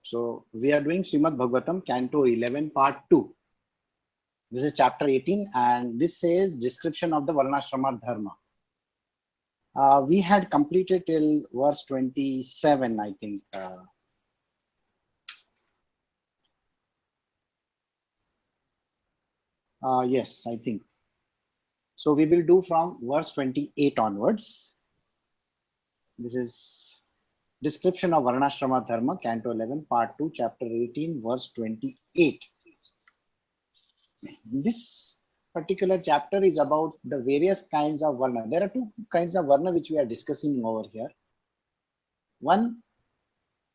So we are doing Srimad Bhagavatam, Canto 11, Part 2. This is chapter 18, and this says description of the Varnasrama-dharma. We had completed till verse 27, I think. Yes, I think. So we will do from verse 28 onwards. This is description of Varnasrama-dharma, Canto 11, Part 2, chapter 18, verse 28. This particular chapter is about the various kinds of Varna. There are two kinds of Varna which we are discussing over here. One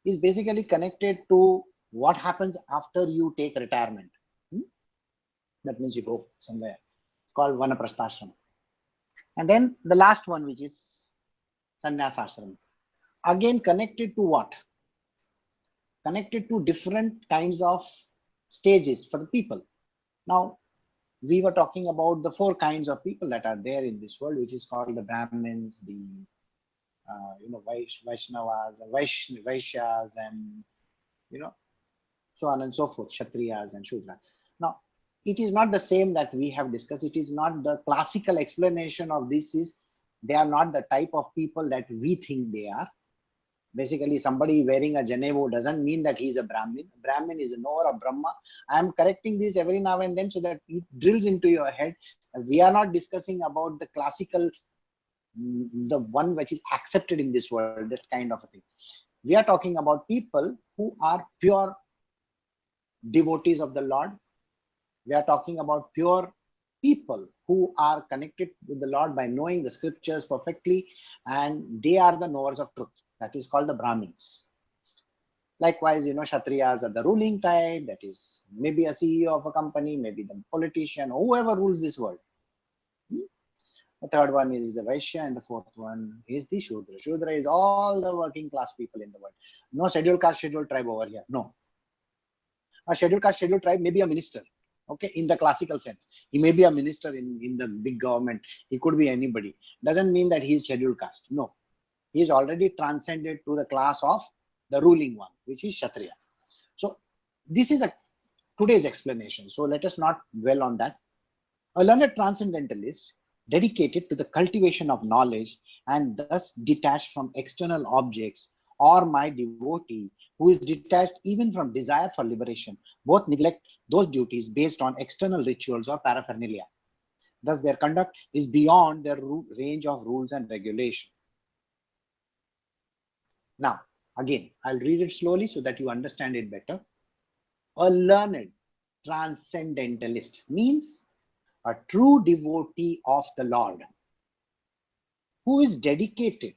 is basically connected to what happens after you take retirement. That means you go somewhere. It's called Vanaprasthashram. And then the last one, which is Sannyasashram. Again, connected to what? Connected to different kinds of stages for the people. Now, we were talking about the four kinds of people that are there in this world, which is called the Brahmins, the Vaishnavas, Vaishyas, and so on and so forth, Kshatriyas and Shudras. Now, it is not the same that we have discussed. It is not the classical explanation of this. They are not the type of people that we think they are. Basically, somebody wearing a Janevu doesn't mean that he is a Brahmin. Brahmin is a knower of Brahma. I am correcting this every now and then so that it drills into your head. We are not discussing about the classical, the one which is accepted in this world, that kind of a thing. We are talking about people who are pure devotees of the Lord. We are talking about pure people who are connected with the Lord by knowing the scriptures perfectly, and they are the knowers of truth. That is called the Brahmins. Likewise, Kshatriyas are the ruling type, that is maybe a CEO of a company, maybe the politician, whoever rules this world. The third one is the Vaishya, and the fourth one is the Shudra. Shudra is all the working class people in the world. No scheduled caste, scheduled tribe over here. No. A scheduled caste, scheduled tribe may be a minister. Okay, in the classical sense. He may be a minister in the big government. He could be anybody. Doesn't mean that he is scheduled caste. No. He is already transcended to the class of the ruling one, which is Kshatriya. So this is today's explanation. So let us not dwell on that. A learned transcendentalist dedicated to the cultivation of knowledge and thus detached from external objects, or my devotee who is detached even from desire for liberation, both neglect those duties based on external rituals or paraphernalia. Thus their conduct is beyond their range of rules and regulation. Now, again, I'll read it slowly so that you understand it better. A learned transcendentalist means a true devotee of the Lord who is dedicated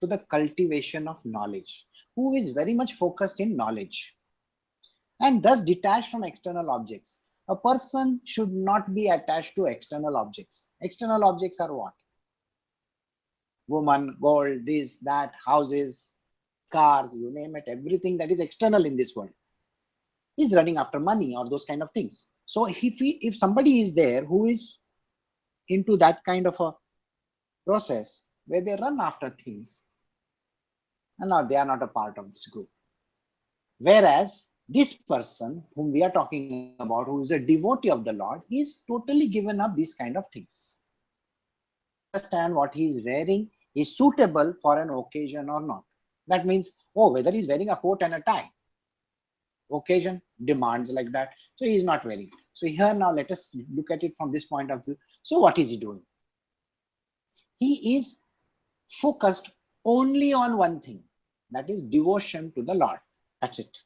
to the cultivation of knowledge, who is very much focused in knowledge and thus detached from external objects. A person should not be attached to external objects. External objects are what? Woman, gold, this, that, houses, cars, you name it, everything that is external in this world is running after money or those kind of things. So if somebody is there who is into that kind of a process where they run after things, and now they are not a part of this group. Whereas this person whom we are talking about, who is a devotee of the Lord, is totally given up these kind of things. Understand what he is wearing is suitable for an occasion or not. That means, whether he's wearing a coat and a tie, occasion demands like that, so he is not wearing. So here now let us look at it from this point of view. So what is he doing? He is focused only on one thing, that is devotion to the Lord. That's it.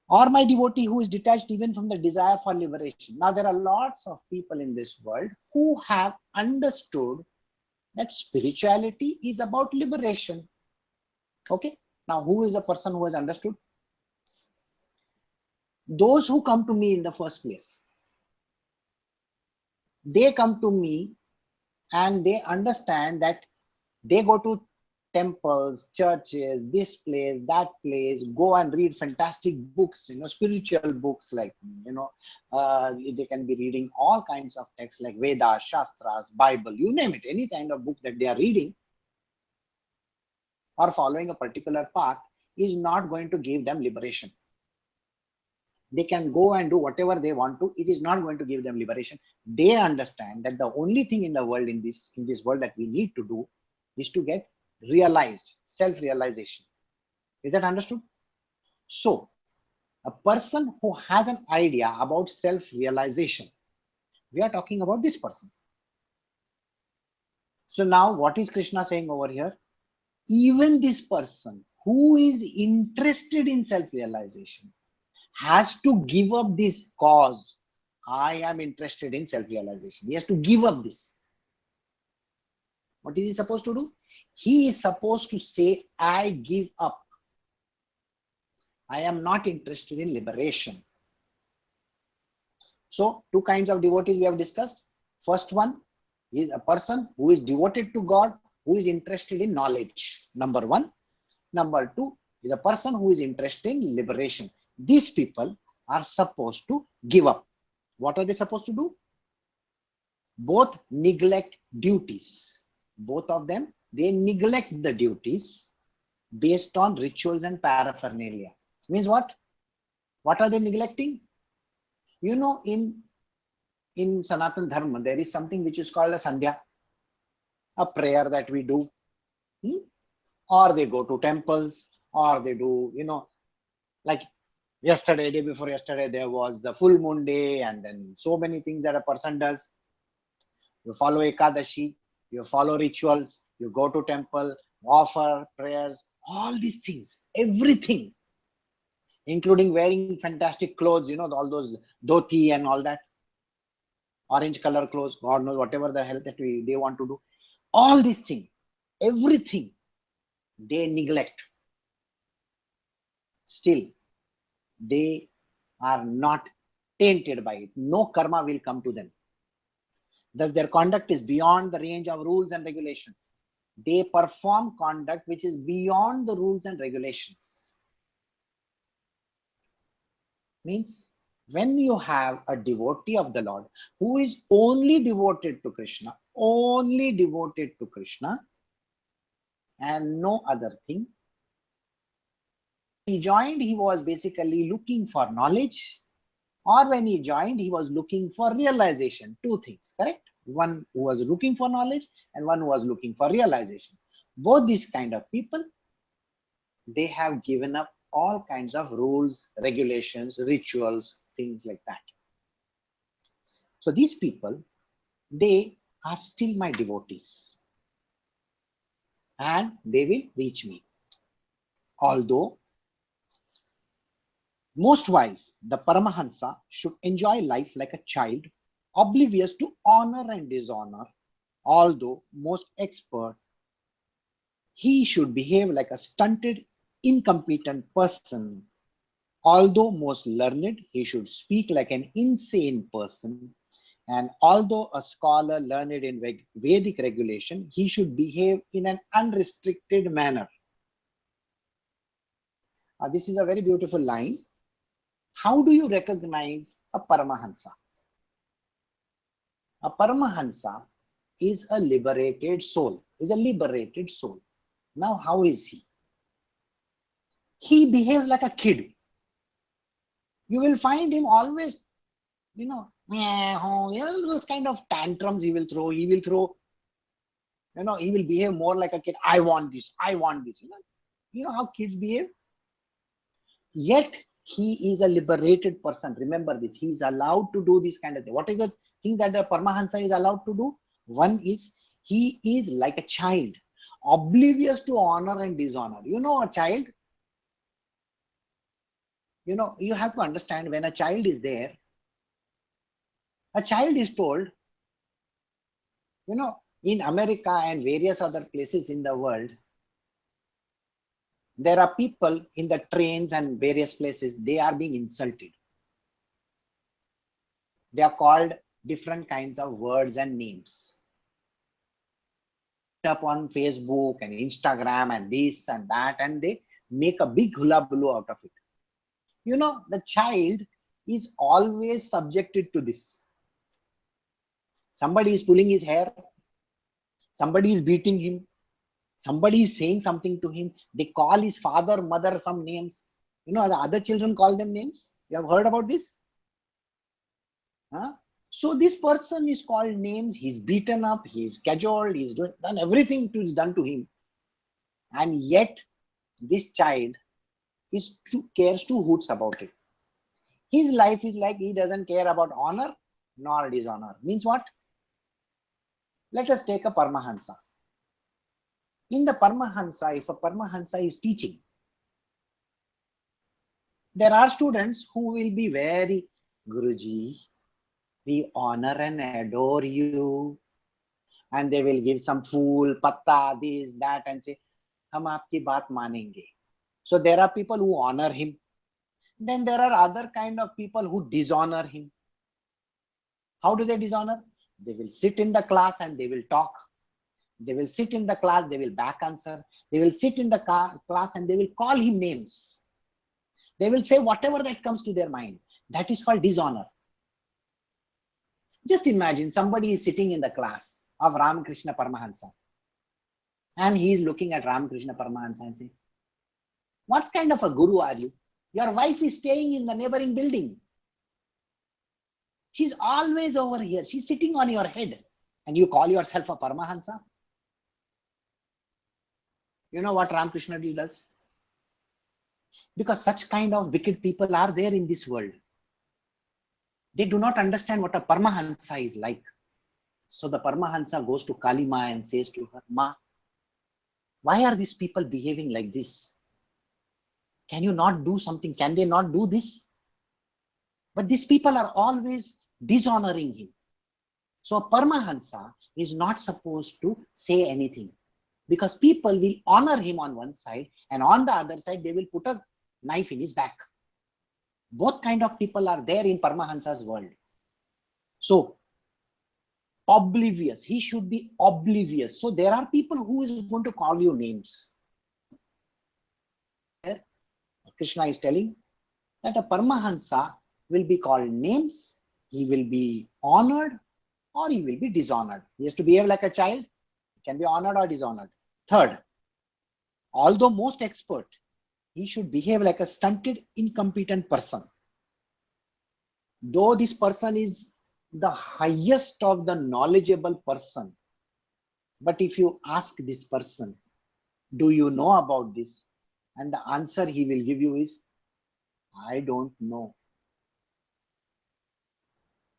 Or my devotee who is detached even from the desire for liberation. Now there are lots of people in this world who have understood that spirituality is about liberation. Okay, now who is the person who has understood? Those who come to me in the first place. They come to me and they understand that they go to temples, churches, this place, that place, go and read fantastic books, spiritual books, like, they can be reading all kinds of texts like Vedas, Shastras, Bible, you name it, any kind of book that they are reading or following a particular path is not going to give them liberation. They can go and do whatever they want to. It is not going to give them liberation. They understand that the only thing in the world, in this world, that we need to do is to get realized, self-realization. Is that understood? So, a person who has an idea about self-realization, we are talking about this person. So now what is Krishna saying over here? Even this person who is interested in self-realization has to give up this cause. I am interested in self-realization. He has to give up this. What is he supposed to do? He is supposed to say, I give up. I am not interested in liberation. So, two kinds of devotees we have discussed. First one is a person who is devoted to God, who is interested in knowledge. Number one. Number two is a person who is interested in liberation. These people are supposed to give up. What are they supposed to do? Both neglect duties. Both of them, they neglect the duties based on rituals and paraphernalia. Means what? What are they neglecting? You know, in Sanatana-dharma, there is something which is called a sandhya, a prayer that we do. Or they go to temples, or they do, like yesterday, day before yesterday, there was the full moon day, and then so many things that a person does. You follow Ekadashi, you follow rituals, you go to temple, offer prayers, all these things, everything, including wearing fantastic clothes, all those dhoti and all that, orange color clothes, God knows whatever the hell that they want to do. All these things, everything, they neglect. Still, they are not tainted by it. No karma will come to them. Thus, their conduct is beyond the range of rules and regulations. They perform conduct which is beyond the rules and regulations. Means, when you have a devotee of the Lord who is only devoted to Krishna, and no other thing, he joined, he was basically looking for knowledge, or when he joined, he was looking for realization. Two things, correct? One who was looking for knowledge and one who was looking for realization. Both these kind of people, they have given up all kinds of rules, regulations, rituals, things like that. So these people, they are still my devotees, and they will reach me. Although most wise, the Paramahansa should enjoy life like a child, oblivious to honor and dishonor. Although most expert, he should behave like a stunted, incompetent person. Although most learned, he should speak like an insane person. And although a scholar learned in Vedic regulation, he should behave in an unrestricted manner. This is a very beautiful line. How do you recognize a Paramahansa? A Paramahansa is a liberated soul, Now, how is he? He behaves like a kid. You will find him always, those kind of tantrums he will throw. He will behave more like a kid. I want this. You know how kids behave? Yet, he is a liberated person. Remember this. He is allowed to do this kind of thing. What is the thing that the Paramahansa is allowed to do? One is, he is like a child, oblivious to honor and dishonor. A child, you have to understand, when a child is there, a child is told, in America and various other places in the world, there are people in the trains and various places, they are being insulted. They are called different kinds of words and names. Up on Facebook and Instagram and this and that, and they make a big hullabaloo out of it. The child is always subjected to this. Somebody is pulling his hair, somebody is beating him, Somebody is saying something to him. They call his father, mother some names. The other children call them names. You have heard about this? Huh? So this person is called names. He's beaten up. He's cajoled. He's done everything is done to him. And yet this child cares two hoots about it. His life is like he doesn't care about honor nor dishonor. Means what? Let us take a Paramahansa. In the Paramahansa, if a Paramahansa is teaching, there are students who will be very, Guruji, we honor and adore you. And they will give some fool, patta, this, that, and say, hum aapki baat manenge. So there are people who honor him. Then there are other kind of people who dishonor him. How do they dishonor? They will sit in the class and they will talk. They will sit in the class, they will back answer. They will sit in the class and they will call him names. They will say whatever that comes to their mind. That is called dishonor. Just imagine somebody is sitting in the class of Ramakrishna Paramahansa. And he is looking at Ramakrishna Paramahansa and saying, what kind of a guru are you? Your wife is staying in the neighboring building. She's always over here. She's sitting on your head. And you call yourself a Paramahansa? You know what Ramakrishna does? Because such kind of wicked people are there in this world. They do not understand what a Paramahansa is like. So the Paramahansa goes to Kali Ma and says to her, Ma, why are these people behaving like this? Can you not do something? Can they not do this? But these people are always dishonoring him. So a Paramahansa is not supposed to say anything, because people will honor him on one side and on the other side they will put a knife in his back. Both kind of people are there in Paramahansa's world. So oblivious, he should be oblivious. So there are people who is going to call you names. Krishna is telling that a Paramahansa will be called names, he will be honored or he will be dishonored. He has to behave like a child, he can be honored or dishonored. Third, although most expert, he should behave like a stunted, incompetent person. Though this person is the highest of the knowledgeable person, but if you ask this person, do you know about this? And the answer he will give you is, I don't know.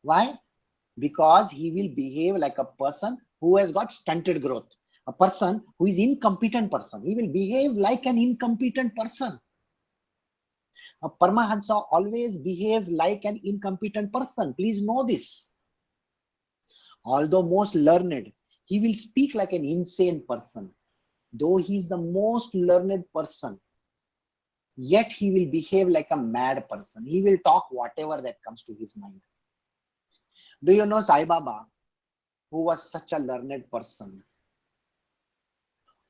Why? Because he will behave like a person who has got stunted growth. A person who is incompetent person. He will behave like an incompetent person. A Paramahansa always behaves like an incompetent person. Please know this. Although most learned, he will speak like an insane person. Though he is the most learned person, yet he will behave like a mad person. He will talk whatever that comes to his mind. Do you know Sai Baba, who was such a learned person,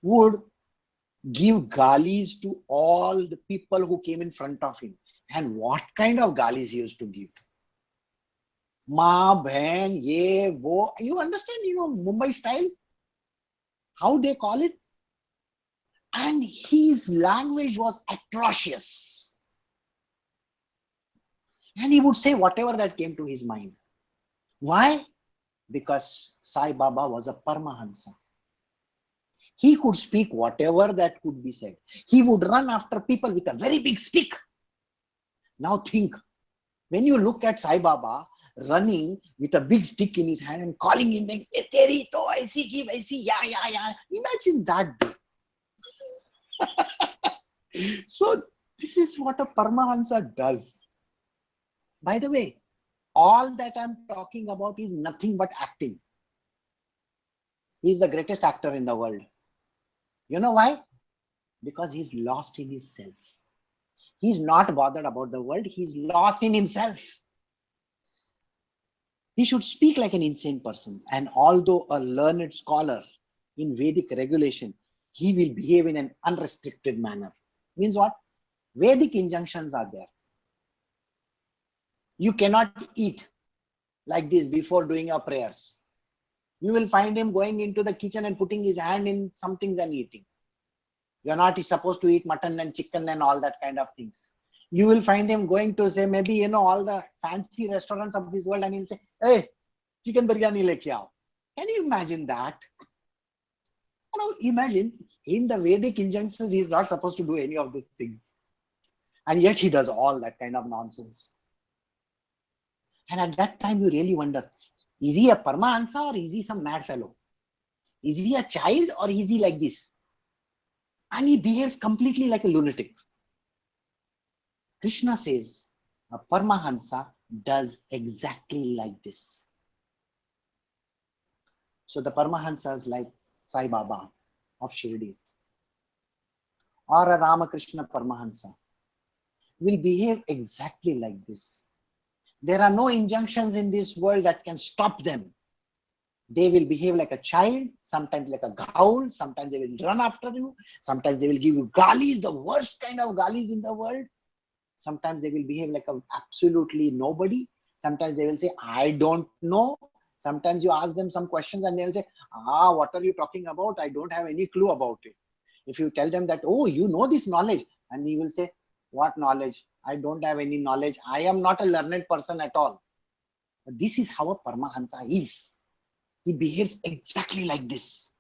would give galis to all the people who came in front of him? And what kind of galis he used to give? Ma, bhan, ye, wo. You understand, Mumbai style? How they call it? And his language was atrocious. And he would say whatever that came to his mind. Why? Because Sai Baba was a Paramahansa. He could speak whatever that could be said. He would run after people with a very big stick. Now think, when you look at Sai Baba running with a big stick in his hand and calling him, teri to aisi ki vaisi, ya. Imagine that day. So this is what a Paramahansa does. By the way, all that I'm talking about is nothing but acting. He is the greatest actor in the world. You know why? Because he's lost in himself. He's not bothered about the world. He's lost in himself. He should speak like an insane person. And although a learned scholar in Vedic regulation, he will behave in an unrestricted manner. Means what? Vedic injunctions are there. You cannot eat like this before doing your prayers. You will find him going into the kitchen and putting his hand in some things and eating. You're not supposed to eat mutton and chicken and all that kind of things. You will find him going to say, maybe, all the fancy restaurants of this world, and he'll say, hey, chicken biryani leke aao. Can you imagine that? Imagine, in the Vedic injunctions, he's not supposed to do any of these things. And yet he does all that kind of nonsense. And at that time, you really wonder, is he a Paramahansa or is he some mad fellow? Is he a child or is he like this? And he behaves completely like a lunatic. Krishna says, a Paramahansa does exactly like this. So the Paramahansas like Sai Baba of Shirdi or a Ramakrishna Paramahansa will behave exactly like this. There are no injunctions in this world that can stop them. They will behave like a child, sometimes like a ghoul, sometimes they will run after you, sometimes they will give you galis, the worst kind of galis in the world. Sometimes they will behave like a absolutely nobody. Sometimes they will say, I don't know. Sometimes you ask them some questions and they will say, what are you talking about? I don't have any clue about it. If you tell them that, oh, you know this knowledge, and he will say, what knowledge? I don't have any knowledge. I am not a learned person at all. But this is how a Paramahansa is. He behaves exactly like this.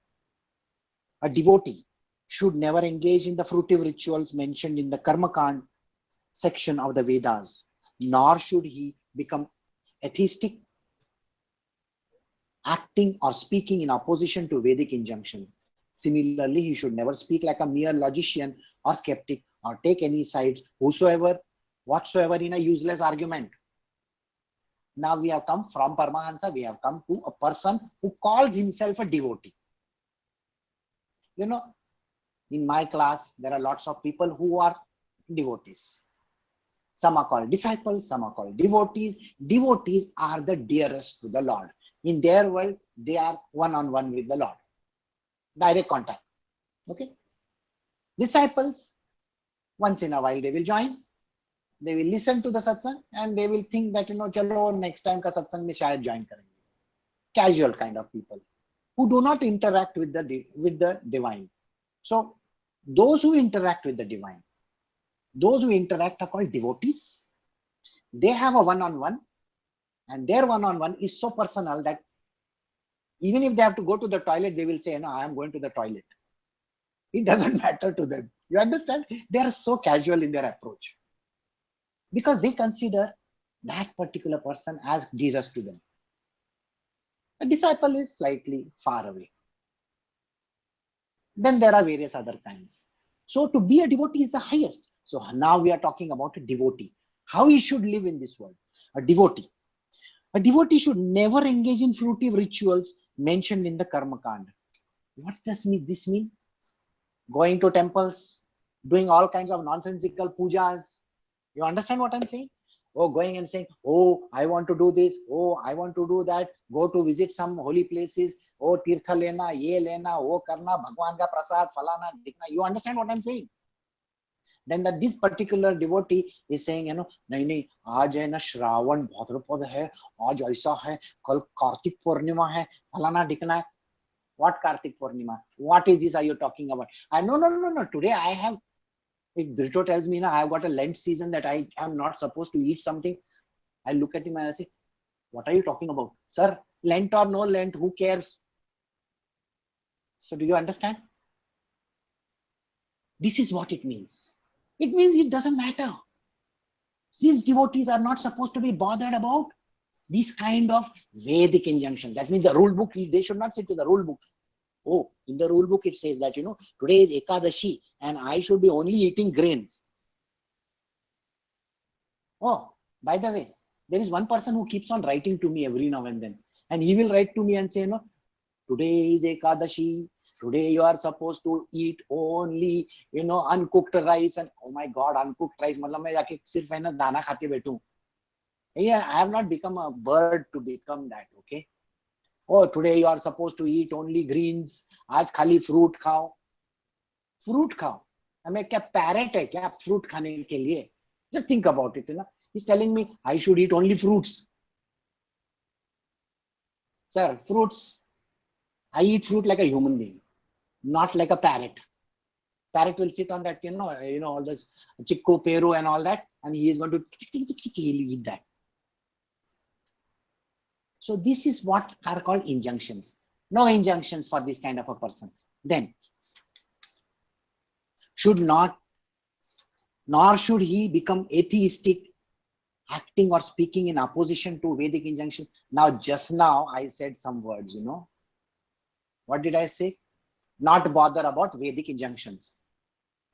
A devotee should never engage in the fruitive rituals mentioned in the Karmakand section of the Vedas, nor should he become atheistic, acting or speaking in opposition to Vedic injunctions. Similarly, he should never speak like a mere logician or skeptic or take any sides whatsoever in a useless argument. Now we have come from Paramahansa, we have come to a person who calls himself a devotee. In my class, there are lots of people who are devotees. Some are called disciples, some are called devotees. Devotees are the dearest to the Lord. In their world, they are one-on-one with the Lord. Direct contact. Okay? Disciples, once in a while they will join. They will listen to the satsang and they will think that, chalo, next time ka satsang mein shayad join karenge. Casual kind of people who do not interact with the divine. So those who interact with the divine, those who interact are called devotees. They have a one-on-one, and their one-on-one is so personal that even if they have to go to the toilet, they will say, no, I am going to the toilet. It doesn't matter to them. You understand? They are so casual in their approach because they consider that particular person as dearest to them. A disciple is slightly far away. Then there are various other kinds. So to be a devotee is the highest. So now we are talking about a devotee. How he should live in this world. A devotee. A devotee should never engage in fruitive rituals mentioned in the Karmakand. What does this mean? Going to temples, doing all kinds of nonsensical pujas. You understand what I'm saying? Oh, going and saying, oh, I want to do this. Oh, I want to do that. Go to visit some holy places. Oh, tirtha lena, ye lena, oh, karna, bhagwan ka prasad, falana, dikna. You understand what I'm saying? Then this particular devotee is saying, nahi, aaj hai na Shravan Bhadrapad hai, aaj aisa hai, kal Kartik Purnima hai, falana, dikna. What Kartik Purnima? What is this are you talking about? No. Today I have, if Brito tells me, I have got a Lent season that I am not supposed to eat something, I look at him and I say, what are you talking about? Sir, Lent or no Lent, who cares? So do you understand? This is what it means. It means it doesn't matter. These devotees are not supposed to be bothered about these kind of Vedic injunctions. That means the rule book, they should not sit to the rule book. Oh, in the rule book it says that, today is Ekadashi and I should be only eating grains. Oh, by the way, there is one person who keeps on writing to me every now and then. And he will write to me and say, today is Ekadashi. Today you are supposed to eat only, uncooked rice. And oh my God, uncooked rice. Matlab main jaake sirf hai na dana khate baitu. Yeah, I have not become a bird to become that, okay? Oh, today you are supposed to eat only greens. Aaj khali fruit khao. Fruit khao. Hame kya parrot hai kya fruit khane ke liye? Just think about it, He's telling me I should eat only fruits. Sir, fruits I eat fruit like a human being, not like a parrot. Parrot will sit on that, all those chico, peru and all that, and he is going to he'll eat that. So this is what are called injunctions. No injunctions for this kind of a person. Then nor should he become atheistic, acting or speaking in opposition to Vedic injunction. Now, just now I said some words, What did I say? Not bother about Vedic injunctions.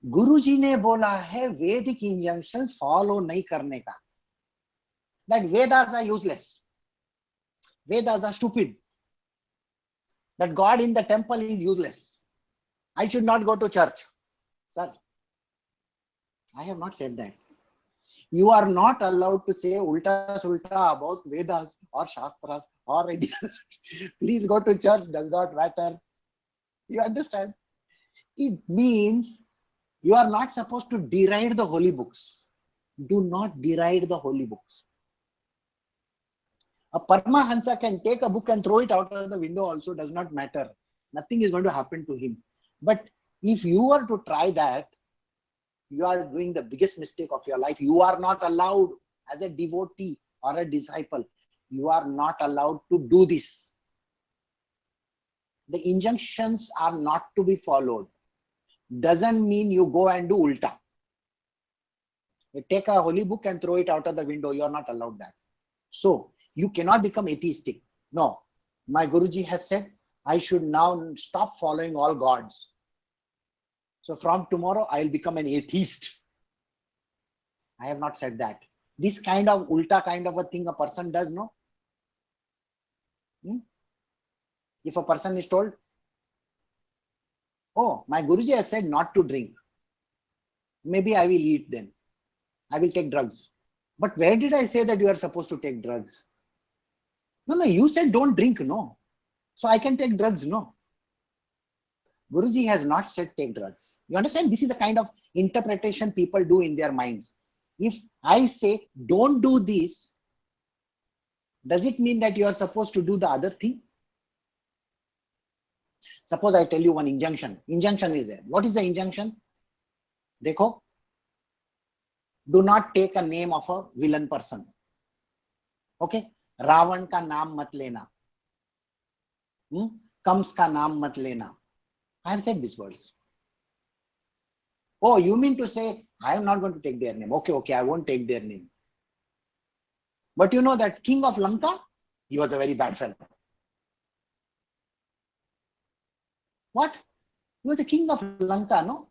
Guruji ने बोला है Vedic injunctions follow नहीं करने का. That Vedas are useless. Vedas are stupid. That God in the temple is useless. I should not go to church. Sir, I have not said that. You are not allowed to say ulta sulta about Vedas or Shastras or any. Please go to church, does not matter. You understand? It means you are not supposed to deride the holy books. Do not deride the holy books. A Paramahansa can take a book and throw it out of the window also, does not matter. Nothing is going to happen to him. But if you were to try that, you are doing the biggest mistake of your life. You are not allowed as a devotee or a disciple. You are not allowed to do this. The injunctions are not to be followed. Doesn't mean you go and do ulta. You take a holy book and throw it out of the window. You are not allowed that. So you cannot become atheistic. No, my Guruji has said, I should now stop following all gods. So from tomorrow, I'll become an atheist. I have not said that. This kind of ulta kind of a thing a person does, no? If a person is told, oh, my Guruji has said not to drink. Maybe I will eat then. I will take drugs. But where did I say that you are supposed to take drugs? No, you said don't drink, no. So I can take drugs, no. Guruji has not said take drugs. You understand? This is the kind of interpretation people do in their minds. If I say don't do this, does it mean that you are supposed to do the other thing? Suppose I tell you one injunction. Injunction is there. What is the injunction? Dekho, do not take a name of a villain person. Okay? Ravan ka naam mat lena. Kams ka naam mat lena. I have said these words. Oh, you mean to say, I am not going to take their name. Okay, I won't take their name. But you know that king of Lanka, he was a very bad fellow. What? He was the king of Lanka, no?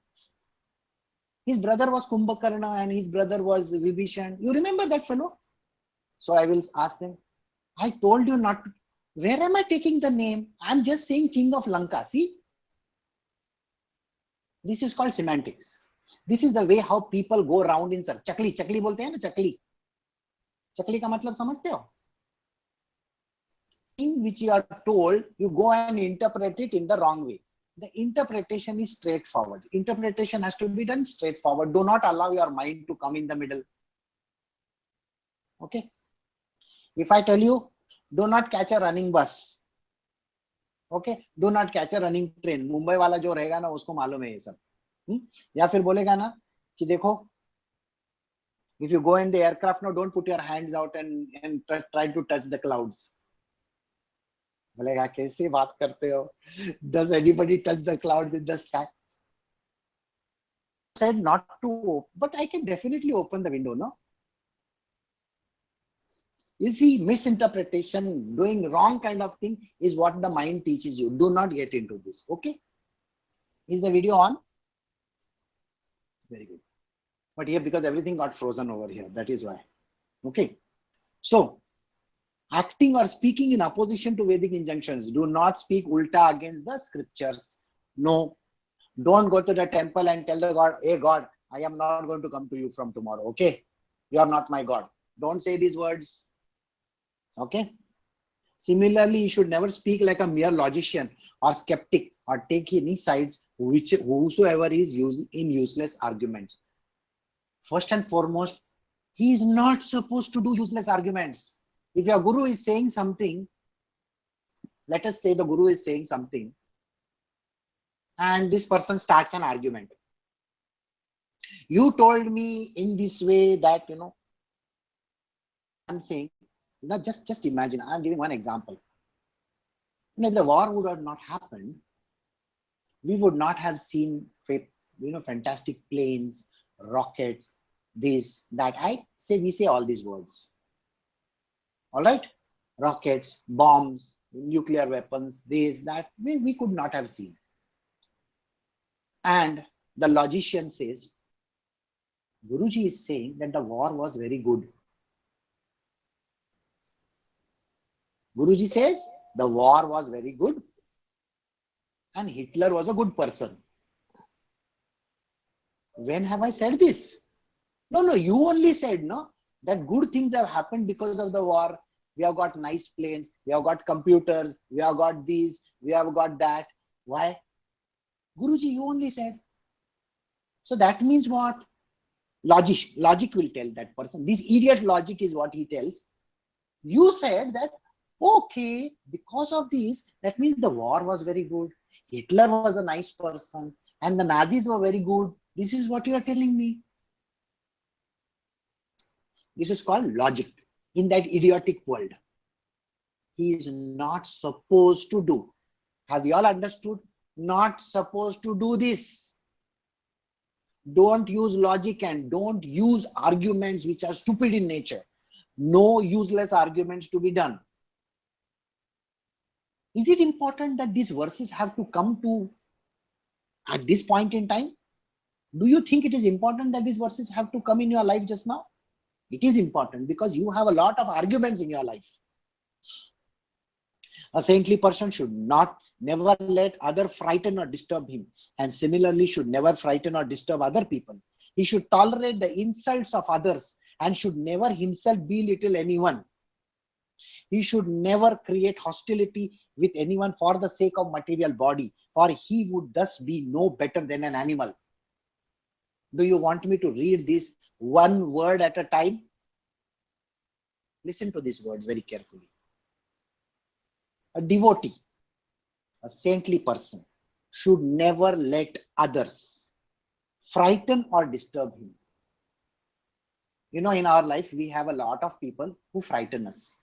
His brother was Kumbhakarna and his brother was Vibhishan. You remember that fellow? So I will ask them, I told you not to. Where am I taking the name? I'm just saying king of Lanka. See? This is called semantics. This is the way how people go around in circles. Chakli bolte hain na, chakli. Chakli ka matlab samajhte ho? Thing which you are told, you go and interpret it in the wrong way. The interpretation is straightforward. Interpretation has to be done straightforward. Do not allow your mind to come in the middle. Okay? If I tell you, do not catch a running bus. Okay? Do not catch a running train. Mumbai वाला जो रहेगा ना उसको मालूम है ये सब. या फिर बोलेगा ना कि देखो, if you go in the aircraft now, don't put your hands out and try to touch the clouds. बोलेगा कैसे बात करते हो? Does anybody touch the clouds in the sky? I said not to, but I can definitely open the window, no? You see, misinterpretation, doing wrong kind of thing is what the mind teaches you. Do not get into this. Okay? Is the video on? Very good. But here, because everything got frozen over here, that is why. Okay? So, acting or speaking in opposition to Vedic injunctions. Do not speak ulta against the scriptures. No. Don't go to the temple and tell the God, hey God, I am not going to come to you from tomorrow. Okay? You are not my God. Don't say these words. Okay? Similarly, you should never speak like a mere logician or skeptic or take any sides whosoever is using in useless arguments. First and foremost, he is not supposed to do useless arguments. If your guru is saying something, Let us say the Guru is saying something and this person starts an argument. You told me in this way that, I'm saying, just imagine, I'm giving one example. If the war would have not happened, we would not have seen, fantastic planes, rockets, this, that. We say all these words. All right? Rockets, bombs, nuclear weapons, this, that, we could not have seen. And the logician says, Guruji is saying that the war was very good. Guruji says the war was very good and Hitler was a good person. When have I said this? No, you only said, no, that good things have happened because of the war. We have got nice planes, we have got computers, we have got these, we have got that. Why? Guruji, you only said. So that means what? Logic will tell that person. This idiot logic is what he tells. You said that, okay, because of this, that means the war was very good. Hitler was a nice person and the Nazis were very good. This is what you are telling me. This is called logic in that idiotic world. He is not supposed to do. Have you all understood? Not supposed to do this. Don't use logic and don't use arguments which are stupid in nature. No useless arguments to be done. Is it important that these verses have to come to at this point in time? Do you think it is important that these verses have to come in your life just now? It is important because you have a lot of arguments in your life. A saintly person should never let others frighten or disturb him, and similarly should never frighten or disturb other people. He should tolerate the insults of others and should never himself belittle anyone. He should never create hostility with anyone for the sake of material body, for he would thus be no better than an animal. Do you want me to read this one word at a time? Listen to these words very carefully. A devotee, a saintly person, should never let others frighten or disturb him. In our life, we have a lot of people who frighten us.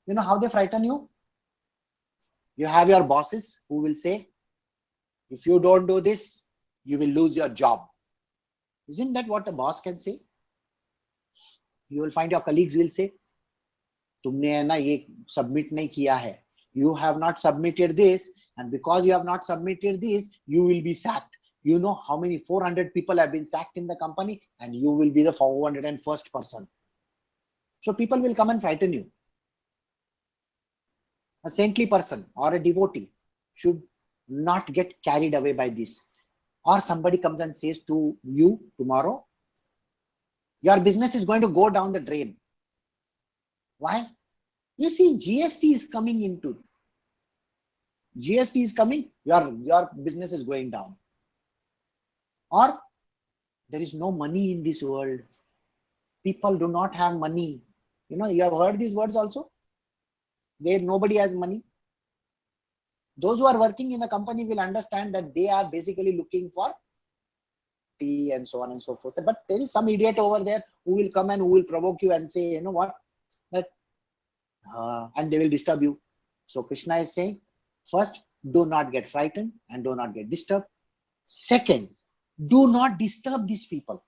You know how they frighten you? You have your bosses who will say, if you don't do this, you will lose your job. Isn't that what a boss can say? You will find your colleagues will say, तुमने है ना ये submit नहीं किया है. You have not submitted this, and because you have not submitted this, you will be sacked. You know how many 400 people have been sacked in the company, and you will be the 401st person. So people will come and frighten you. A saintly person or a devotee should not get carried away by this. Or somebody comes and says to you tomorrow, your business is going to go down the drain. Why? You see, GST is coming into. GST is coming, your business is going down. Or there is no money in this world. People do not have money. You have heard these words also. Nobody has money. Those who are working in the company will understand that they are basically looking for tea and so on and so forth. But there is some idiot over there who will come and who will provoke you and say, you know what, and they will disturb you. So Krishna is saying, first, do not get frightened and do not get disturbed. Second, do not disturb these people.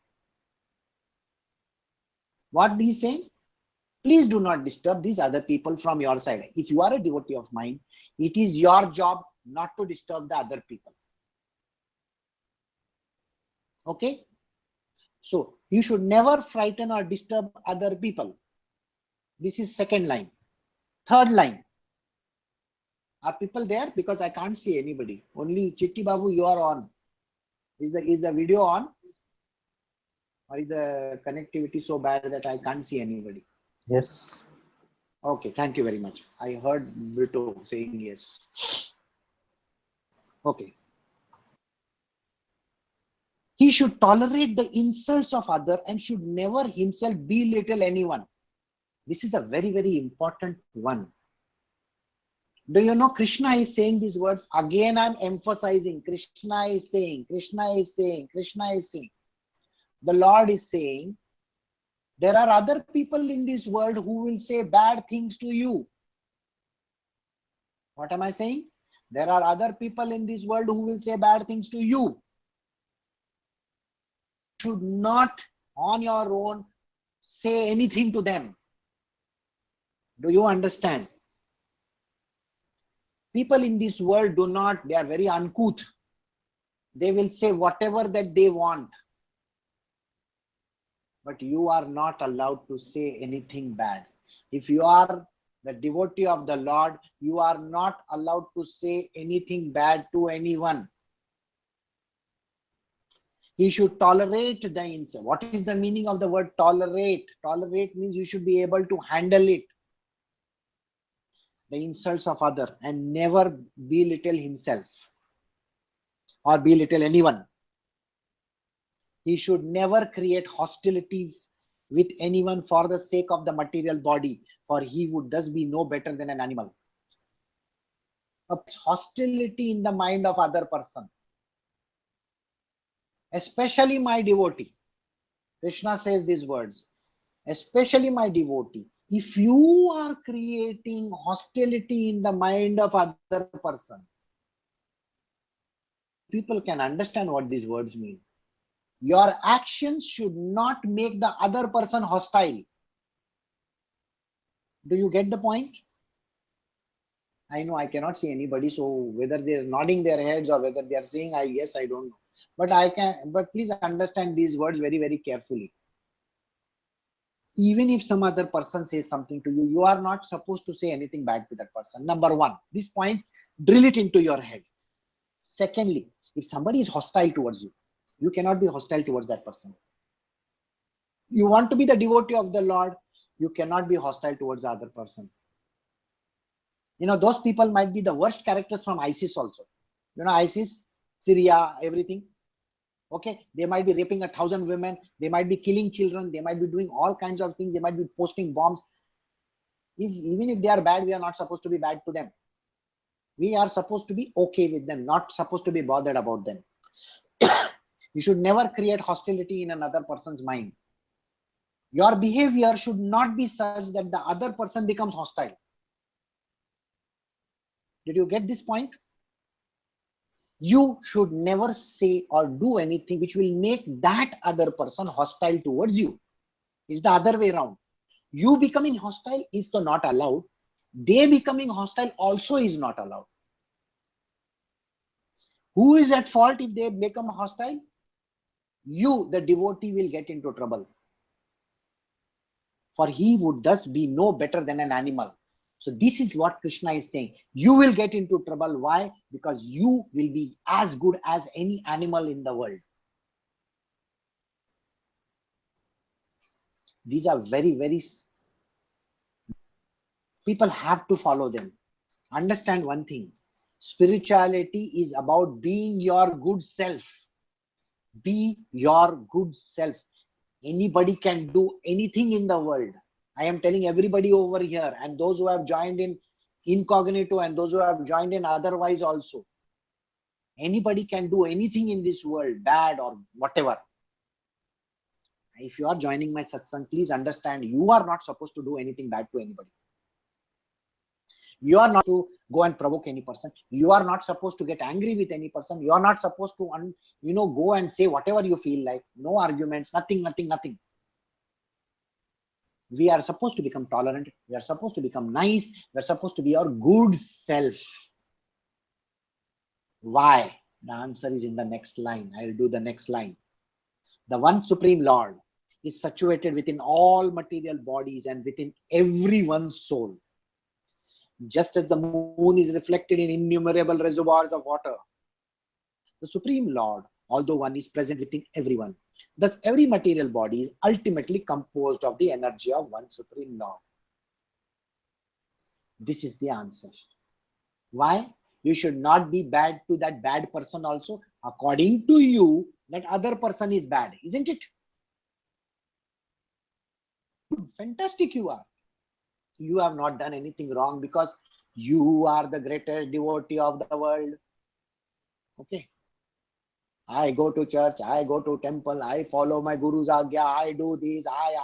What he is saying? Please do not disturb these other people from your side. If you are a devotee of mine, it is your job not to disturb the other people. Okay? So, you should never frighten or disturb other people. This is second line. Third line. Are people there? Because I can't see anybody. Only Chitti Babu, you are on. Is the video on? Or is the connectivity so bad that I can't see anybody? Yes. Okay, thank you very much. I heard Brito saying yes. Okay. He should tolerate the insults of others and should never himself belittle anyone. This is a very, very important one. Do you know Krishna is saying these words? Again, I'm emphasizing. Krishna is saying, Krishna is saying, Krishna is saying. The Lord is saying, there are other people in this world who will say bad things to you. What am I saying? There are other people in this world who will say bad things to you. You should not on your own say anything to them. Do you understand? People in this world do not, they are very uncouth. They will say whatever that they want. But you are not allowed to say anything bad. If you are the devotee of the Lord, you are not allowed to say anything bad to anyone. He should tolerate the insult. What is the meaning of the word tolerate? Tolerate means you should be able to handle it. The insults of other, and never belittle himself or belittle anyone. He should never create hostility with anyone for the sake of the material body, for he would thus be no better than an animal. Hostility in the mind of other person, especially my devotee. Krishna says these words, especially my devotee. If you are creating hostility in the mind of other person, people can understand what these words mean. Your actions should not make the other person hostile. Do you get the point? I know I cannot see anybody, so whether they're nodding their heads or whether they are saying yes, I don't know. But please understand these words very, very carefully. Even if some other person says something to you, you are not supposed to say anything bad to that person. Number one, this point, drill it into your head. Secondly, if somebody is hostile towards you, you cannot be hostile towards that person. You want to be the devotee of the Lord, you cannot be hostile towards the other person. You know, those people might be the worst characters from ISIS also. You know, ISIS, Syria, everything. Okay, they might be raping 1,000 women, they might be killing children, they might be doing all kinds of things, they might be posting bombs. Even if they are bad, we are not supposed to be bad to them. We are supposed to be okay with them, not supposed to be bothered about them. You should never create hostility in another person's mind. Your behavior should not be such that the other person becomes hostile. Did you get this point? You should never say or do anything which will make that other person hostile towards you. It's the other way around. You becoming hostile is not allowed. They becoming hostile also is not allowed. Who is at fault if they become hostile? You, the devotee, will get into trouble. For he would thus be no better than an animal. So this is what Krishna is saying. You will get into trouble. Why? Because you will be as good as any animal in the world. These are very, very... People have to follow them. Understand one thing. Spirituality is about being your good self. Be your good self. Anybody can do anything in the world. I am telling everybody over here, and those who have joined in incognito and those who have joined in otherwise also. Anybody can do anything in this world, bad or whatever. If you are joining my satsang, please understand, you are not supposed to do anything bad to anybody. You are not to go and provoke any person. You are not supposed to get angry with any person. You are not supposed to, go and say whatever you feel like. No arguments, nothing. We are supposed to become tolerant. We are supposed to become nice. We are supposed to be our good self. Why? The answer is in the next line. I will do the next line. The one Supreme Lord is situated within all material bodies and within everyone's soul. Just as the moon is reflected in innumerable reservoirs of water, the Supreme Lord, although one, is present within everyone. Thus, every material body is ultimately composed of the energy of one Supreme Lord. This is the answer. Why? You should not be bad to that bad person also. According to you, that other person is bad, isn't it? Fantastic you are. You have not done anything wrong, because You are the greatest devotee of the world. Okay. I go to church, I go to temple, I follow my guru's agya, I do this, I.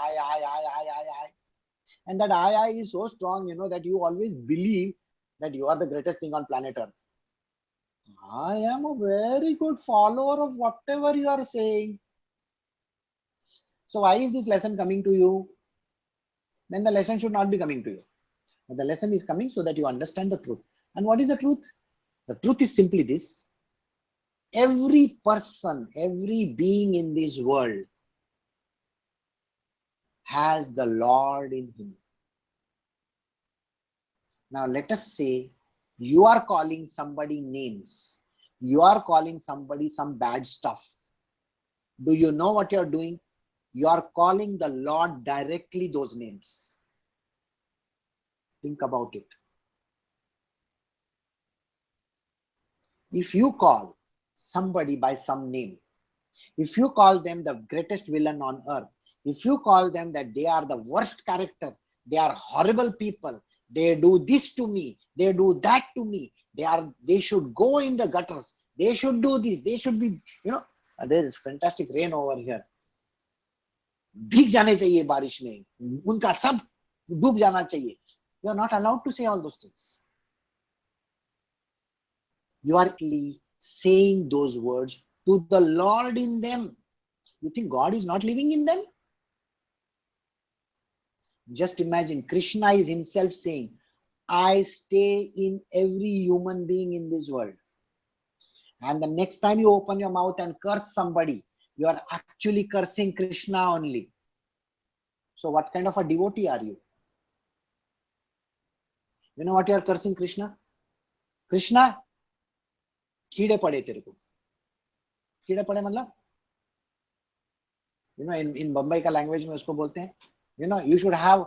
And that I is so strong, that you always believe that you are the greatest thing on planet Earth. I am a very good follower of whatever you are saying. So why is this lesson coming to you? Then the lesson should not be coming to you. But the lesson is coming so that you understand the truth. And what is the truth? The truth is simply this. Every person, every being in this world has the Lord in him. Now let us say you are calling somebody names. You are calling somebody some bad stuff. Do you know what you are doing? You are calling the Lord directly those names. Think about it. If you call somebody by some name, if you call them the greatest villain on earth, if you call them that they are the worst character, they are horrible people, they do this to me, they do that to me, they should go in the gutters, they should do this, they should be, there is fantastic rain over here. भीग जाने चाहिए बारिश में, उनका सब डूब जाना चाहिए. You are not allowed to say all those things. You are saying those words to the Lord in them. You think God is not living in them? Just imagine Krishna is himself saying, I stay in every human being in this world. And the next time you open your mouth and curse somebody, you are actually cursing Krishna only. So what kind of a devotee are you? You know what you are cursing Krishna? Krishna, कीड़े पड़े तेरे को. कीड़े पड़े मतलब, in Bombay का language में उसको बोलते हैं, you should have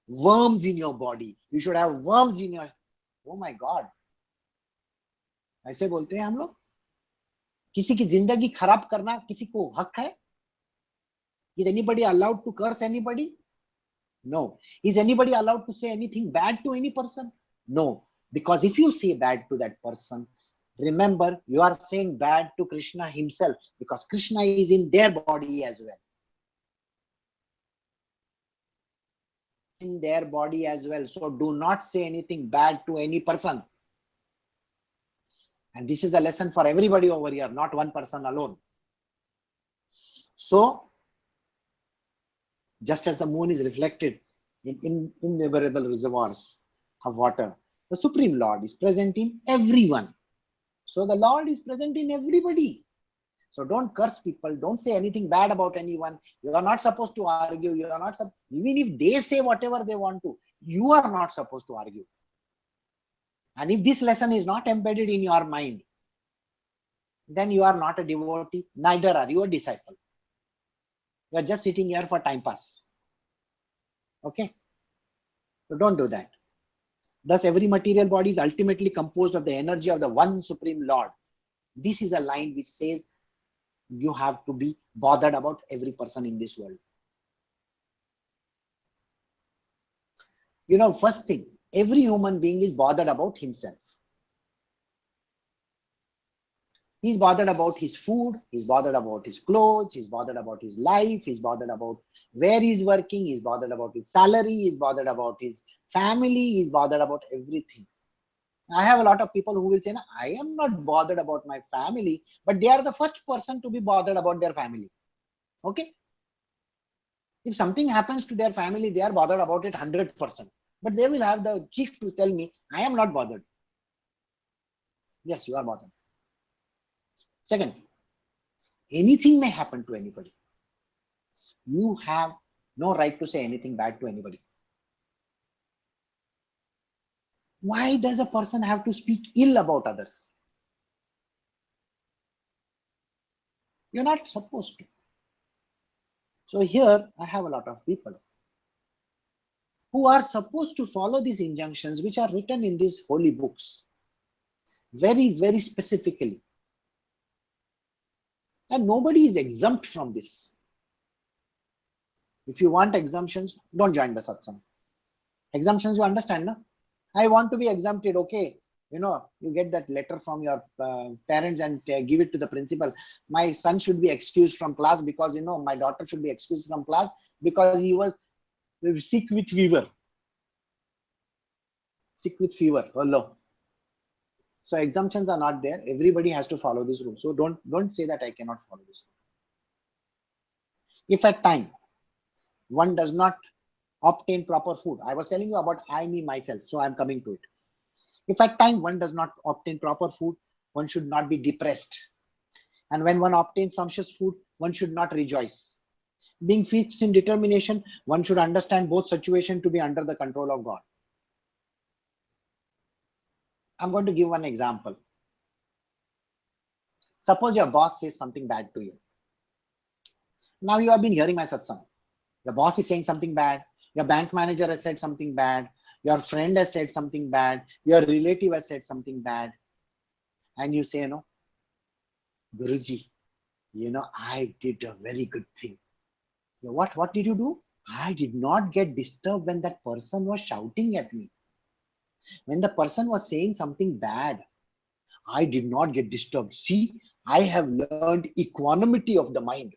worms in your body. You should have worms in your, oh my God. ऐसे बोलते हैं हम लोग. किसी की जिंदगी खराब करना किसी को हक है? Is anybody allowed to curse anybody? No. Is anybody allowed to say anything bad to any person? No. Because if you say bad to that person, remember you are saying bad to Krishna himself, because Krishna is in their body as well. In their body as well. So do not say anything bad to any person. And this is a lesson for everybody over here, not one person alone. So, just as the moon is reflected in innumerable reservoirs of water, the Supreme Lord is present in everyone. So the Lord is present in everybody. So don't curse people. Don't say anything bad about anyone. You are not supposed to argue. You are not even if they say whatever they want to, you are not supposed to argue. And if this lesson is not embedded in your mind, then you are not a devotee, neither are you a disciple. You are just sitting here for time pass. Okay? So don't do that. Thus, every material body is ultimately composed of the energy of the one Supreme Lord. This is a line which says you have to be bothered about every person in this world. First thing, every human being is bothered about himself. He's bothered about his food, he's bothered about his clothes, he's bothered about his life, he's bothered about where he's working, he's bothered about his salary, he's bothered about his family, he's bothered about everything. I have a lot of people who will say, I am not bothered about my family, but they are the first person to be bothered about their family. Okay? If something happens to their family, they are bothered about it 100%. But they will have the cheek to tell me, I am not bothered. Yes, you are bothered. Second, anything may happen to anybody. You have no right to say anything bad to anybody. Why does a person have to speak ill about others? You're not supposed to. So here I have a lot of people who are supposed to follow these injunctions which are written in these holy books very, very specifically. And nobody is exempt from this. If you want exemptions, don't join the satsang. Exemptions, you understand, no? I want to be exempted. Okay. You get that letter from your parents and give it to the principal. My son should be excused from class because, my daughter should be excused from class because he was sick with fever. Sick with fever. Hello. So exemptions are not there. Everybody has to follow this rule. So don't say that I cannot follow this rule. If at time one does not obtain proper food, I was telling you about I, me, myself. So I'm coming to it. If at time one does not obtain proper food, one should not be depressed. And when one obtains sumptuous food, one should not rejoice. Being fixed in determination, one should understand both situations to be under the control of God. I'm going to give one example. Suppose your boss says something bad to you. Now you have been hearing my satsang. Your boss is saying something bad. Your bank manager has said something bad. Your friend has said something bad. Your relative has said something bad. And you say, Guruji, I did a very good thing. What did you do? I did not get disturbed when that person was shouting at me. When the person was saying something bad, I did not get disturbed. See, I have learned equanimity of the mind.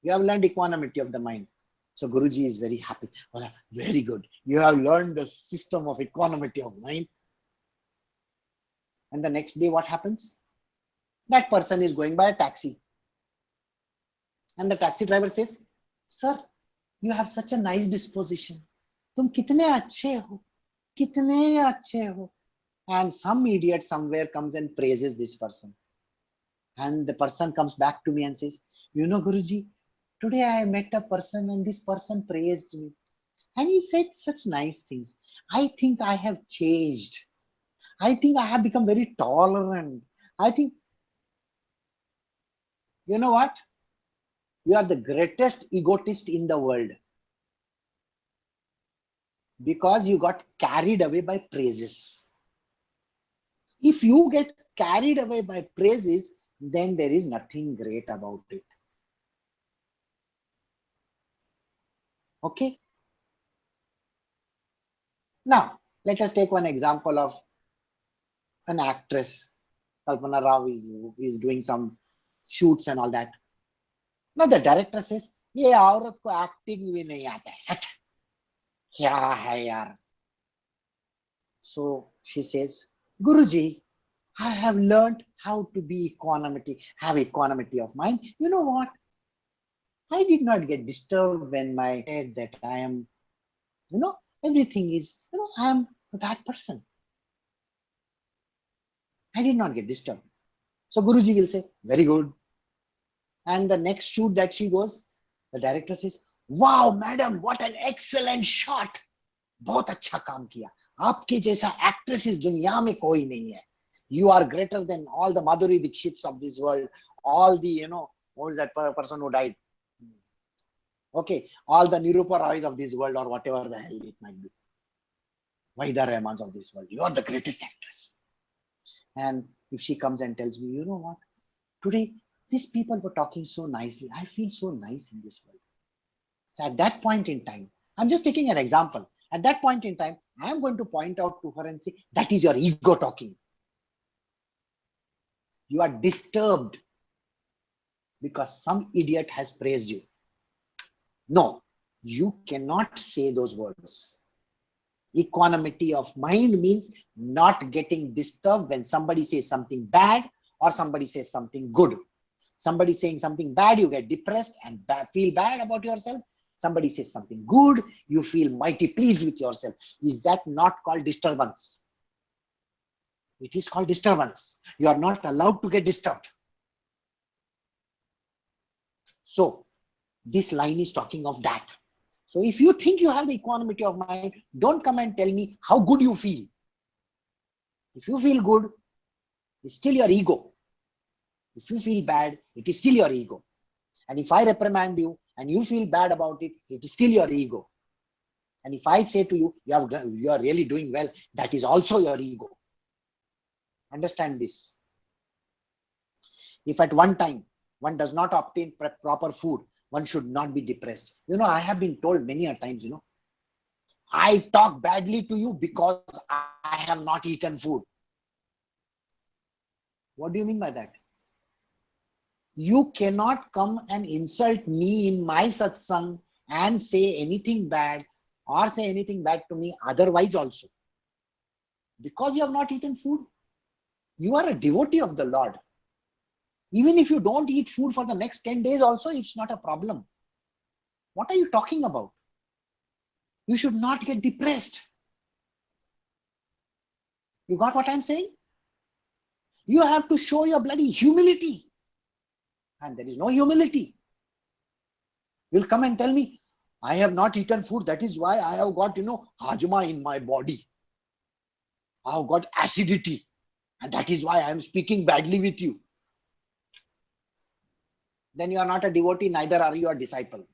You have learned equanimity of the mind. So Guruji is very happy. Well, very good. You have learned the system of equanimity of mind. And the next day, what happens? That person is going by a taxi. And the taxi driver says, Sir, you have such a nice disposition. Tum kitne achhe ho? Kitne achhe ho? And some idiot somewhere comes and praises this person. And the person comes back to me and says, Guruji, today I met a person and this person praised me. And he said such nice things. I think I have changed. I think I have become very tolerant. I think, you know what? You are the greatest egotist in the world. Because you got carried away by praises. If you get carried away by praises, then there is nothing great about it. Okay? Now, let us take one example of an actress. Kalpana Rao is doing some shoots and all that. Now the director says, ये औरत को acting भी नहीं आता है. क्या है यार? So she says, Guruji, I have learned how to be have equanimity of mind. You know what? I did not get disturbed when I said that I am, everything is, I am a bad person. I did not get disturbed. So Guruji will say, very good. And the next shoot that she goes, the director says, wow, madam, what an excellent shot. बहुत अच्छा काम किया. आपके जैसा actress इस दुनिया में कोई नहीं है. You are greater than all the Madhuri Dikshits of this world. All the, what is that person who died? Okay, all the Nirupa Roys of this world or whatever the hell it might be. Wahida Rahmans of this world. You are the greatest actress. And if she comes and tells me, you know what? Today, these people were talking so nicely. I feel so nice in this world. So at that point in time, I'm just taking an example. At that point in time, I am going to point out to her and say, that is your ego talking. You are disturbed because some idiot has praised you. No, you cannot say those words. Equanimity of mind means not getting disturbed when somebody says something bad or somebody says something good. Somebody saying something bad, you get depressed and feel bad about yourself. Somebody says something good, you feel mighty pleased with yourself. Is that not called disturbance? It is called disturbance. You are not allowed to get disturbed. So, this line is talking of that. So, if you think you have the equanimity of mind, don't come and tell me how good you feel. If you feel good, it's still your ego. If you feel bad, it is still your ego. And if I reprimand you and you feel bad about it, it is still your ego. And if I say to you, you are really doing well, that is also your ego. Understand this. If at one time one does not obtain proper food, one should not be depressed. I have been told many a times, I talk badly to you because I have not eaten food. What do you mean by that? You cannot come and insult me in my satsang and say anything bad or say anything bad to me otherwise also. Because you have not eaten food, you are a devotee of the Lord. Even if you don't eat food for the next 10 days also, it's not a problem. What are you talking about? You should not get depressed. You got what I'm saying? You have to show your bloody humility. And there is no humility. You'll come and tell me, I have not eaten food. That is why I have got, hajma in my body. I have got acidity. And that is why I am speaking badly with you. Then you are not a devotee, neither are you a disciple.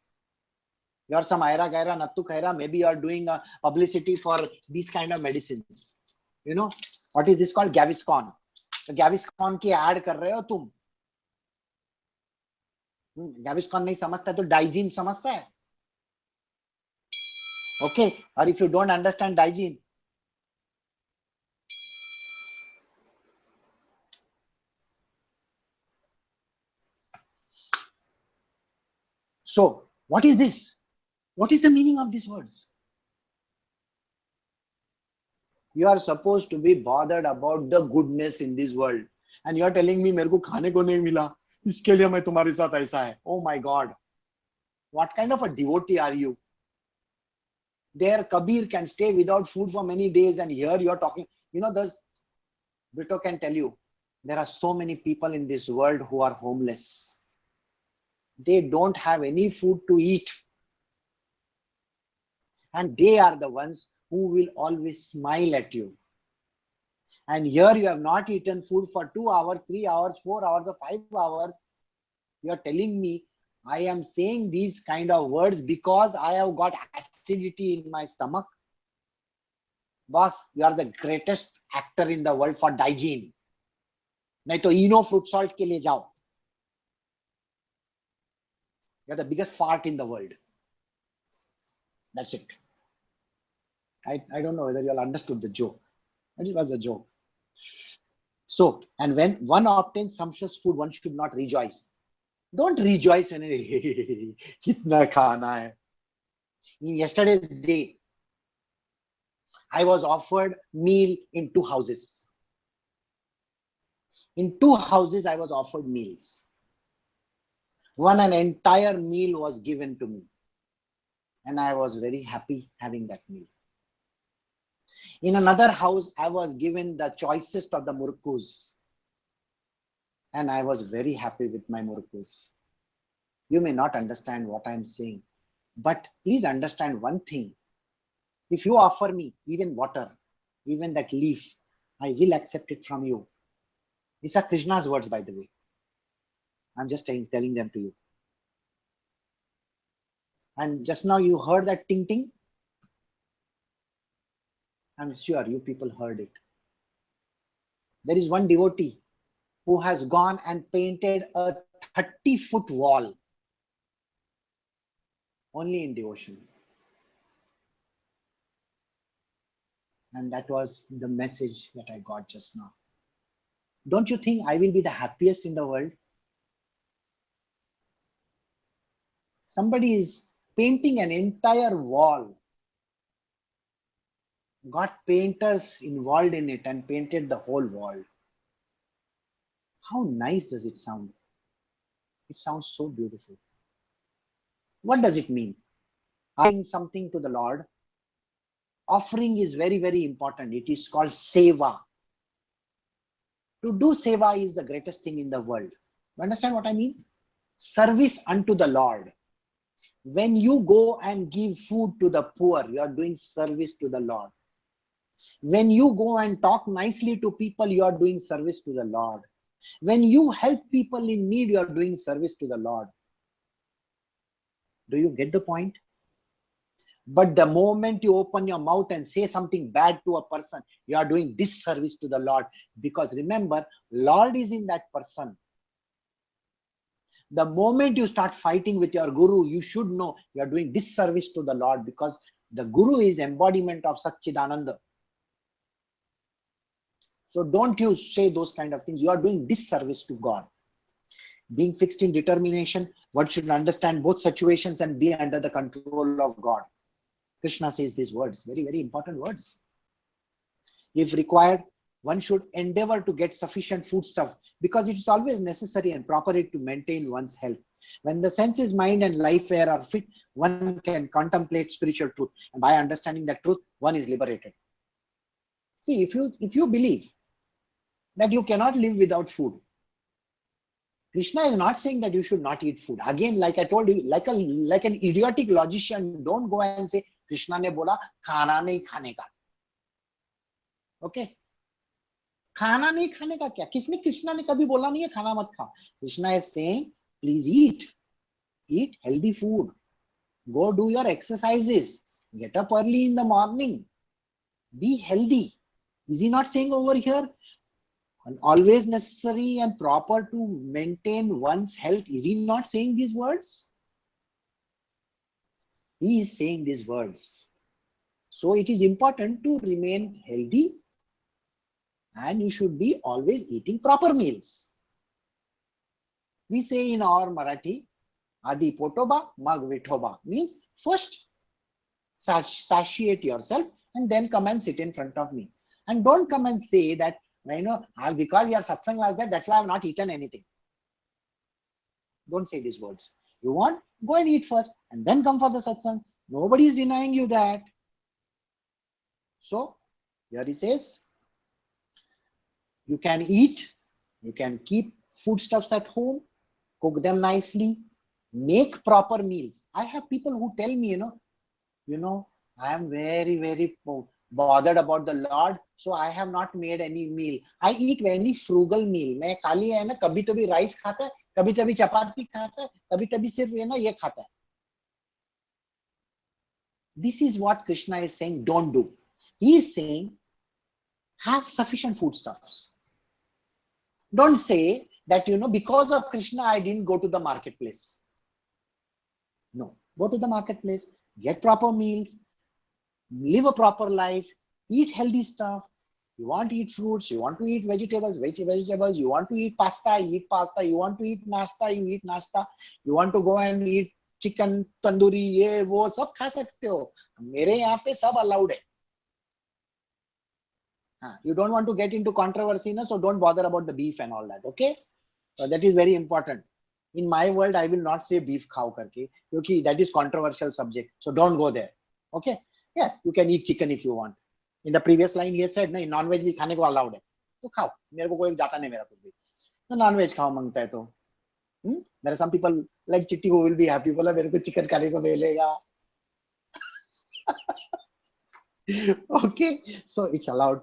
You are some aira gaira, nattu khaira. Maybe you are doing a publicity for these kind of medicines. What is this called? Gaviscon. तो Gaviscon की ad कर रहे हो तुम. Gaviscon नहीं समझता है तो Digene समझता है. Okay, or if you don't understand Digene, so what is this? What is the meaning of these words? You are supposed to be bothered about the goodness in this world, and you are telling me मेरे को खाने को नहीं मिला, इसके लिए मैं तुम्हारे साथ ऐसा है. Oh my God, what kind of a devotee are you? There Kabir can stay without food for many days, and here you are talking. This Brito can tell you, there are so many people in this world who are homeless. They don't have any food to eat. And they are the ones who will always smile at you. And here you have not eaten food for 2 hours, 3 hours, 4 hours, or 5 hours. You are telling me I am saying these kind of words because I have got acidity in my stomach. Boss, you are the greatest actor in the world for Digene. नहीं तो Eno fruit salt के लिए जाओ. You are the biggest fart in the world. That's it. I don't know whether you all understood the joke. It was a joke. So, and when one obtains sumptuous food, one should not rejoice. Don't rejoice in it. Kitna khana hai. In yesterday's day, I was offered meal in 2 houses. In 2 houses, I was offered meals. An entire meal was given to me. And I was very happy having that meal. In another house, I was given the choicest of the murkus. And I was very happy with my murkus. You may not understand what I am saying, but please understand one thing. If you offer me even water, even that leaf, I will accept it from you. These are Krishna's words, by the way. I'm just telling them to you. And just now you heard that ting ting. I'm sure you people heard it. There is one devotee who has gone and painted a 30-foot wall only in devotion. And that was the message that I got just now. Don't you think I will be the happiest in the world? Somebody is painting an entire wall. Got painters involved in it and painted the whole wall. How nice does it sound? It sounds so beautiful. What does it mean? Offering something to the Lord. Offering is very, very important. It is called seva. To do seva is the greatest thing in the world. You understand what I mean? Service unto the Lord. When you go and give food to the poor, you are doing service to the Lord. When you go and talk nicely to people, you are doing service to the Lord. When you help people in need, you are doing service to the Lord. Do you get the point? But the moment you open your mouth and say something bad to a person, you are doing disservice to the Lord. Because remember, Lord is in that person. The moment you start fighting with your guru, you should know you are doing disservice to the Lord, because The Guru is embodiment of Satchidananda. So don't you say those kind of things. You are doing disservice to God. Being fixed in determination, one should understand both situations and be under the control of God. Krishna says these words, very, very important words. If required, one should endeavor to get sufficient foodstuff because it is always necessary and proper to maintain one's health. When the senses, mind and life air are fit, one can contemplate spiritual truth. And by understanding that truth, one is liberated. See, if you believe that you cannot live without food, Krishna is not saying that you should not eat food. Again, like I told you, like an idiotic logician, don't go and say, Krishna ne bola, khana nahi khane ka. Okay? Khana nahi khane ka kya? Kisne Krishna ne kabhi bola nahi hai, khana mat kha. Krishna is saying, please eat. Eat healthy food. Go do your exercises. Get up early in the morning. Be healthy. Is he not saying over here, and always necessary and proper to maintain one's health? Is he not saying these words? He is saying these words. So it is important to remain healthy and you should be always eating proper meals. We say in our Marathi, Adi potoba, mag vithoba, means first satiate yourself and then come and sit in front of me. And don't come and say that, because your satsang was there, that's why I have not eaten anything. Don't say these words. You want, go and eat first and then come for the satsang. Nobody is denying you that. So, here he says, you can eat, you can keep foodstuffs at home, cook them nicely, make proper meals. I have people who tell me, I am very, very bothered about the Lord, so I have not made any meal. I eat very frugal meal. मैं खाली है ना कभी तो भी rice खाता है, कभी तो भी चपाती खाता है, कभी तो भी सिर्फ ये खाता है. This is what Krishna is saying, don't do. He is saying, have sufficient foodstuffs. Don't say that, because of Krishna, I didn't go to the marketplace. No, go to the marketplace, get proper meals, live a proper life, eat healthy stuff. You want to eat fruits, you want to eat vegetables, you want to eat pasta, eat pasta, you want to eat nasta, you eat nasta, you want to go and eat chicken, tandoori, ये वो सब खा सकते हो. मेरे यहाँ पे सब allowed है. You don't want to get into controversy, so don't bother about the beef and all that. Okay, so that is very important. In my world, I will not say beef khao karke, because that is controversial subject. So don't go there. Okay. Yes, you can eat chicken if you want. In the previous line, he said, no, non-veg bhi khane ko allowed hai. So khao. Mere ko koi jata nahi mera kuch bhi. So non-veg khao mangta hai to. There are some people like Chitti who will be happy. Bola mere ko chicken khane ko milega. Okay, so it's allowed.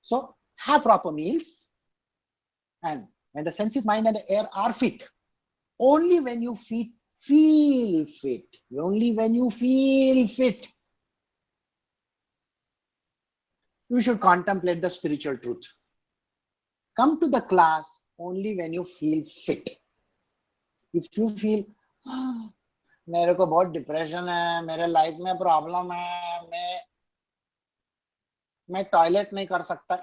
So have proper meals, and when the senses, mind and the air are fit, only when you feel fit, only when you feel fit, you should contemplate the spiritual truth. Come to the class only when you feel fit. If you feel, मेरे को बहुत depression है, मेरे life में problem है, मैं toilet नहीं कर सकता.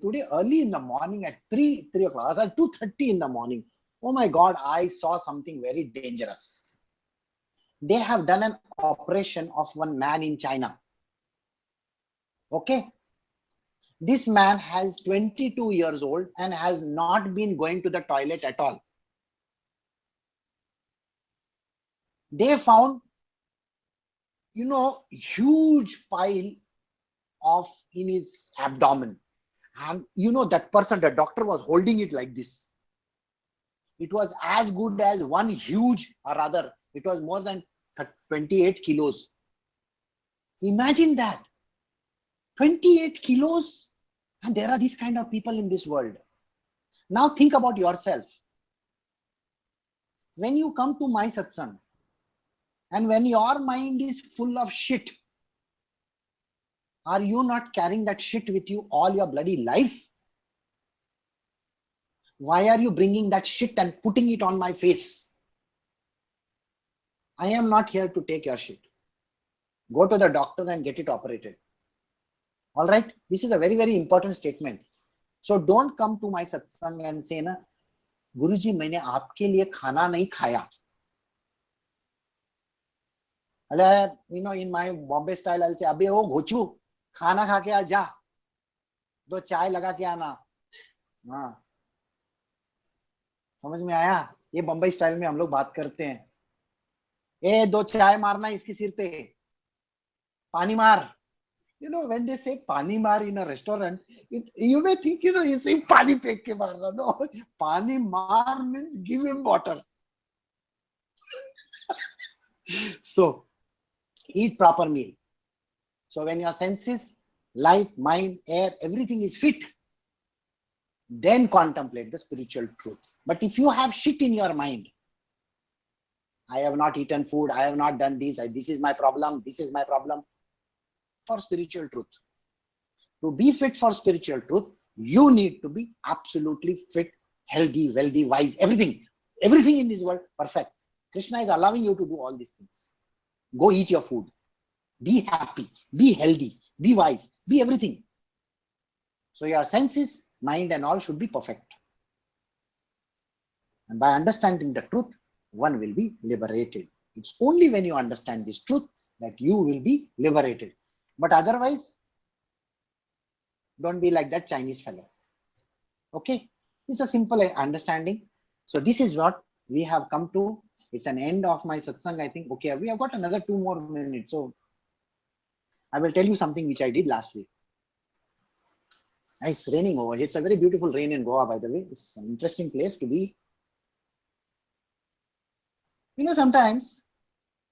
Today early in the morning at 3 o'clock, at 2:30 in the morning, oh my God, I saw something very dangerous. They have done an operation of one man in China. Okay, this man has 22 years old and has not been going to the toilet at all. They found, huge pile in his abdomen, and that person, the doctor, was holding it like this. It was as good as one huge, or rather it was more than 28 kilos. Imagine that, 28 kilos, and there are these kind of people in this world. Now think about yourself. When you come to my satsang and when your mind is full of shit, are you not carrying that shit with you all your bloody life? Why are you bringing that shit and putting it on my face? I am not here to take your shit. Go to the doctor and get it operated. All right. This is a very, very important statement. So don't come to my satsang and say, na, Guruji, मैंने आपके लिए खाना नहीं खाया. In my Bombay style, I'll say, अबे वो घोचू, खाना खा के आ जा, दो चाय लगा के आना. हाँ, समझ में आया? ये बम्बई स्टाइल में हम लोग बात करते हैं. ए, दो चाय मारना इसके सिर पे, पानी मार. When they say pani mar in a restaurant, you may think, you say pani fek ke marna. No, pani mar means give him water. So, eat proper meal. So, when your senses, life, mind, air, everything is fit, then contemplate the spiritual truth. But if you have shit in your mind, I have not eaten food, I have not done this, this is my problem, this is my problem. For spiritual truth. To be fit for spiritual truth, you need to be absolutely fit, healthy, wealthy, wise, everything. Everything in this world, perfect. Krishna is allowing you to do all these things. Go eat your food. Be happy, be healthy, be wise, be everything. So your senses, mind and all should be perfect. And by understanding the truth, one will be liberated. It's only when you understand this truth that you will be liberated. But otherwise, don't be like that Chinese fellow. Okay, it's a simple understanding. So this is what we have come to. It's an end of my satsang, I think. Okay, we have got another 2 more minutes. So I will tell you something which I did last week. It's raining over here. It's a very beautiful rain in Goa, by the way. It's an interesting place to be.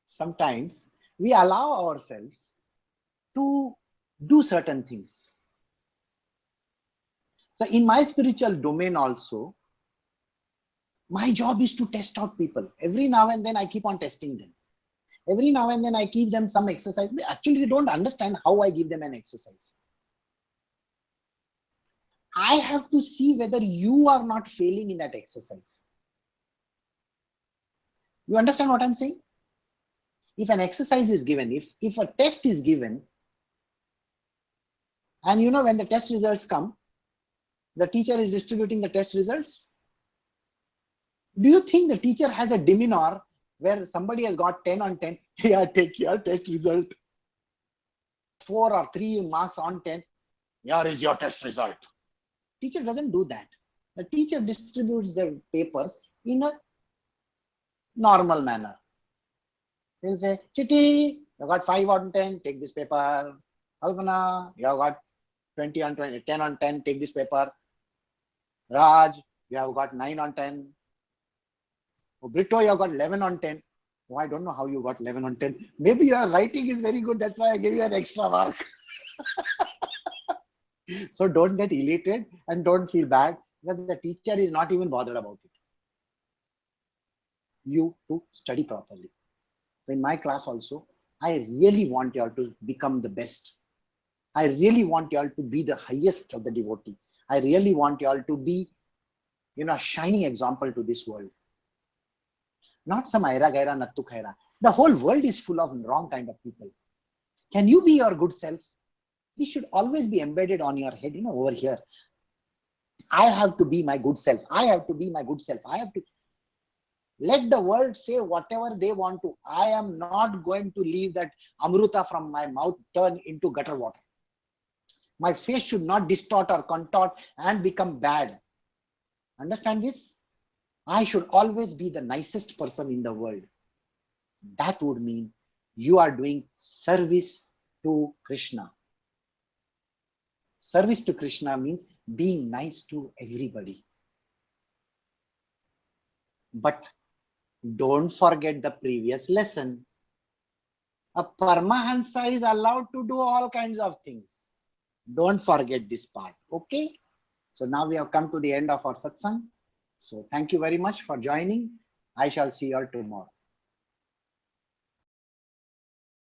Sometimes we allow ourselves to do certain things. So in my spiritual domain also, my job is to test out people. Every now and then I keep on testing them. Every now and then I give them some exercise. They don't understand how I give them an exercise. I have to see whether you are not failing in that exercise. You understand what I'm saying? If an exercise is given, if a test is given, and when the test results come, the teacher is distributing the test results. Do you think the teacher has a demeanor where somebody has got 10 on 10? Yeah, take your test result. 4 or 3 marks on 10. Here is your test result. Teacher doesn't do that. The teacher distributes the papers in a normal manner. He'll say, Chitty, you got 5 on 10, take this paper. Kalpana, you have got 20 on 20, 10 on 10, take this paper. Raj, you have got 9 on 10. Oh, Brito, you have got 11 on 10. Oh, I don't know how you got 11 on 10. Maybe your writing is very good. That's why I gave you an extra mark. So don't get elated and don't feel bad because the teacher is not even bothered about it. You to study properly. In my class also, I really want you all to become the best. I really want you all to be the highest of the devotee. I really want you all to be, a shining example to this world. Not some aira gaira nattu khaira. The whole world is full of wrong kind of people. Can you be your good self? This should always be embedded on your head, over here. I have to be my good self. I have to be my good self. I have to. Let the world say whatever they want to. I am not going to leave that amruta from my mouth turn into gutter water. My face should not distort or contort and become bad. Understand this? I should always be the nicest person in the world. That would mean you are doing service to Krishna. Service to Krishna means being nice to everybody. But don't forget the previous lesson. A Paramahansa is allowed to do all kinds of things. Don't forget this part. Okay? So now we have come to the end of our satsang. So thank you very much for joining. I shall see you all tomorrow.